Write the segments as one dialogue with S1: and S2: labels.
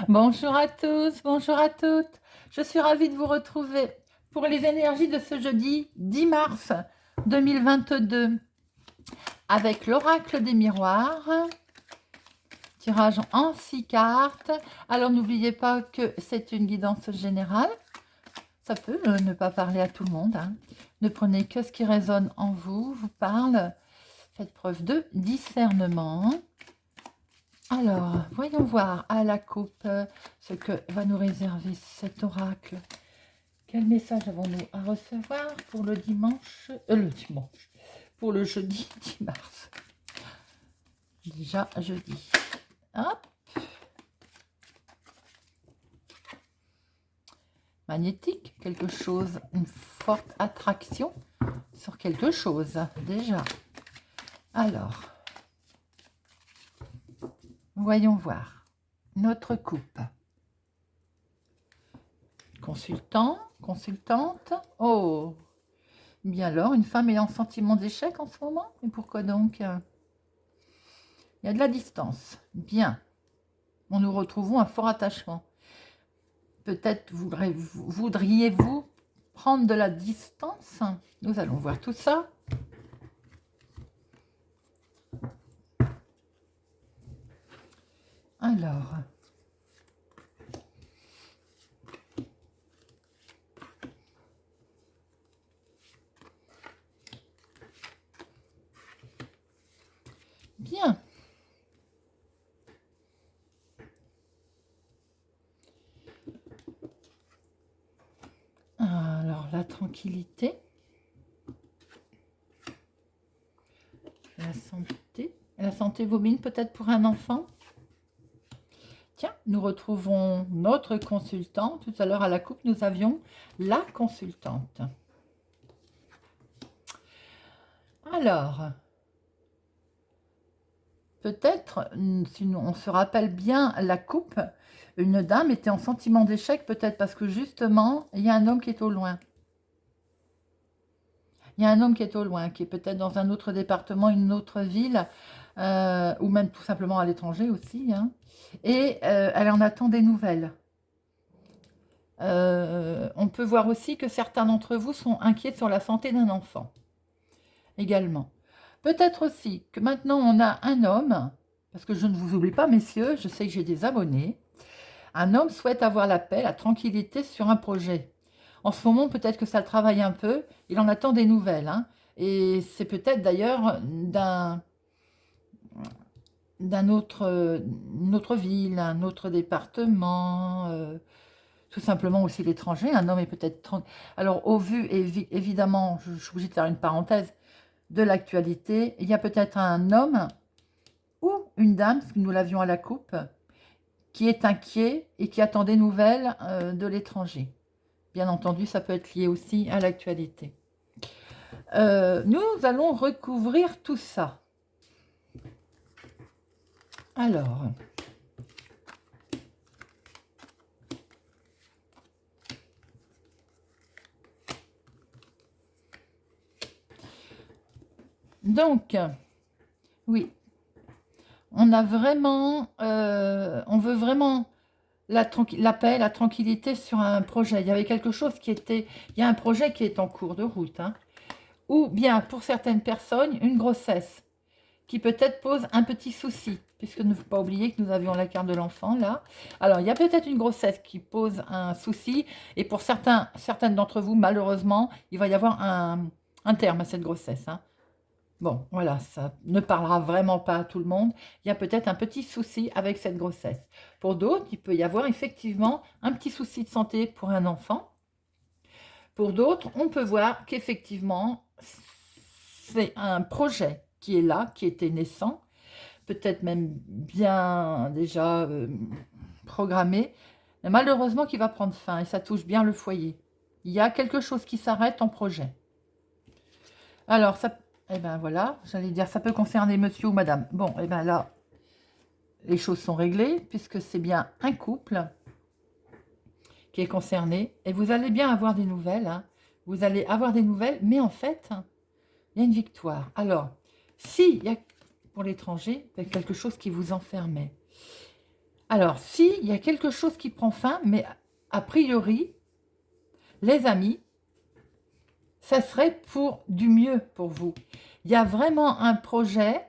S1: Bonjour à tous, bonjour à toutes. Je suis ravie de vous retrouver pour les énergies de ce jeudi 10 mars 2022 avec l'oracle des miroirs, tirage en 6 cartes. Alors n'oubliez pas que c'est une guidance générale. Ça peut ne pas parler à tout le monde, hein. Ne prenez que ce qui résonne en vous, vous parle. Faites preuve de discernement. Alors, voyons voir à la coupe ce que va nous réserver cet oracle. Quel message avons-nous à recevoir pour le dimanche, pour le jeudi 10 mars. Déjà jeudi. Hop. Magnétique, quelque chose, une forte attraction sur quelque chose, déjà. Alors, voyons voir notre coupe. Consultant, consultante. Oh, bien alors, une femme est en sentiment d'échec en ce moment. Et pourquoi donc? Il y a de la distance. Bien. Nous retrouvons un fort attachement. Peut-être voudriez-vous prendre de la distance? Nous allons voir tout ça. Alors, bien. Alors, la tranquillité, la santé. La santé vomine peut-être pour un enfant. Tiens, nous retrouvons notre consultant. Tout à l'heure à la coupe, nous avions la consultante. Alors, peut-être, si on se rappelle bien la coupe, une dame était en sentiment d'échec, peut-être parce que justement, il y a un homme qui est au loin. Il y a un homme qui est au loin, qui est peut-être dans un autre département, une autre ville, ou même tout simplement à l'étranger aussi, hein. Et elle en attend des nouvelles. On peut voir aussi que certains d'entre vous sont inquiets sur la santé d'un enfant, également. Peut-être aussi que maintenant on a un homme, parce que je ne vous oublie pas, messieurs, je sais que j'ai des abonnés, un homme souhaite avoir la paix, la tranquillité sur un projet. En ce moment, peut-être que ça le travaille un peu, il en attend des nouvelles, hein. Et c'est peut-être d'ailleurs d'une autre ville, un autre département, tout simplement aussi l'étranger. Un homme est peut-être... Alors, au vu, évidemment, je suis obligée de faire une parenthèse, de l'actualité, il y a peut-être un homme ou une dame, parce que nous l'avions à la coupe, qui est inquiet et qui attend des nouvelles de l'étranger. Bien entendu, ça peut être lié aussi à l'actualité. Nous allons recouvrir tout ça. Alors, donc, oui, on a vraiment, on veut vraiment la paix, la tranquillité sur un projet. Il y avait quelque chose qui était, il y a un projet qui est en cours de route, hein. Ou bien, pour certaines personnes, une grossesse qui peut-être pose un petit souci, puisque ne faut pas oublier que nous avions la carte de l'enfant, là. Alors, il y a peut-être une grossesse qui pose un souci, et pour certaines d'entre vous, malheureusement, il va y avoir un terme à cette grossesse, hein. Bon, voilà, ça ne parlera vraiment pas à tout le monde. Il y a peut-être un petit souci avec cette grossesse. Pour d'autres, il peut y avoir effectivement un petit souci de santé pour un enfant. Pour d'autres, on peut voir qu'effectivement, c'est un projet qui est là, qui était naissant, peut-être même bien déjà programmé, mais malheureusement qui va prendre fin et ça touche bien le foyer. Il y a quelque chose qui s'arrête en projet. Alors, ça, eh ben voilà, j'allais dire, ça peut concerner monsieur ou madame. Bon, eh ben là, les choses sont réglées puisque c'est bien un couple qui est concerné et vous allez bien avoir des nouvelles, hein. Vous allez avoir des nouvelles, mais en fait, il y a une victoire. Alors, s'il y a pour l'étranger quelque chose qui vous enfermait, Alors, si, il y a quelque chose qui prend fin, mais a priori, les amis, ça serait pour du mieux pour vous. Il y a vraiment un projet,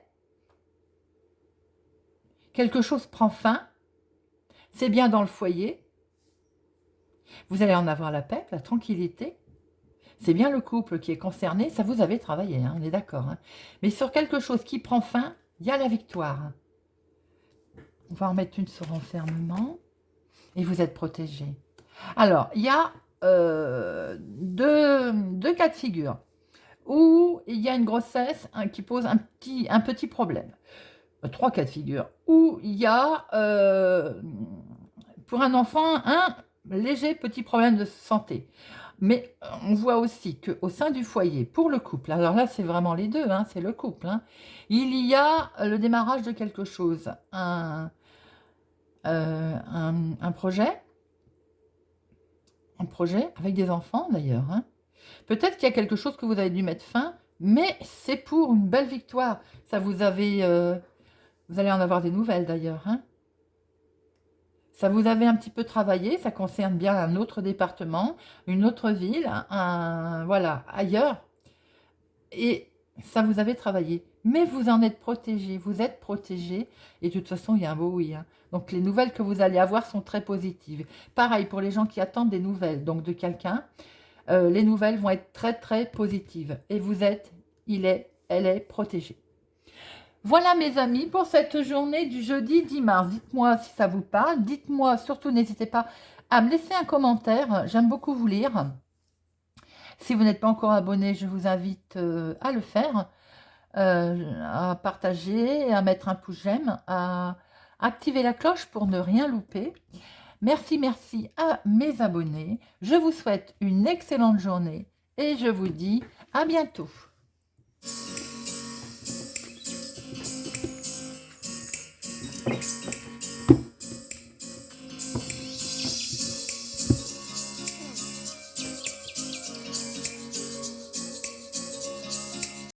S1: quelque chose prend fin, c'est bien dans le foyer, vous allez en avoir la paix, la tranquillité, c'est bien le couple qui est concerné, ça vous avez travaillé, hein, on est d'accord. Hein. Mais sur quelque chose qui prend fin, il y a la victoire. On va en mettre une sur enfermement et vous êtes protégé. Alors, il y a deux cas de figure où il y a une grossesse qui pose un petit problème. Trois cas de figure où il y a pour un enfant un léger petit problème de santé. Mais on voit aussi qu'au sein du foyer, pour le couple, alors là c'est vraiment les deux, hein, c'est le couple, hein, il y a le démarrage de quelque chose, un projet avec des enfants d'ailleurs. Hein. Peut-être qu'il y a quelque chose que vous avez dû mettre fin, mais c'est pour une belle victoire. Ça vous allez en avoir des nouvelles d'ailleurs. Hein. Ça vous avez un petit peu travaillé, ça concerne bien un autre département, une autre ville, voilà, ailleurs. Et ça vous avez travaillé. Mais vous en êtes protégé, vous êtes protégé. Et de toute façon, il y a un beau oui. Hein. Donc les nouvelles que vous allez avoir sont très positives. Pareil pour les gens qui attendent des nouvelles, donc de quelqu'un. Les nouvelles vont être très très positives. Et vous êtes, elle est protégée. Voilà mes amis pour cette journée du jeudi 10 mars. Dites-moi si ça vous parle. Dites-moi, surtout n'hésitez pas à me laisser un commentaire. J'aime beaucoup vous lire. Si vous n'êtes pas encore abonné, je vous invite à le faire, à partager, à mettre un pouce j'aime, à activer la cloche pour ne rien louper. Merci, merci à mes abonnés. Je vous souhaite une excellente journée et je vous dis à bientôt.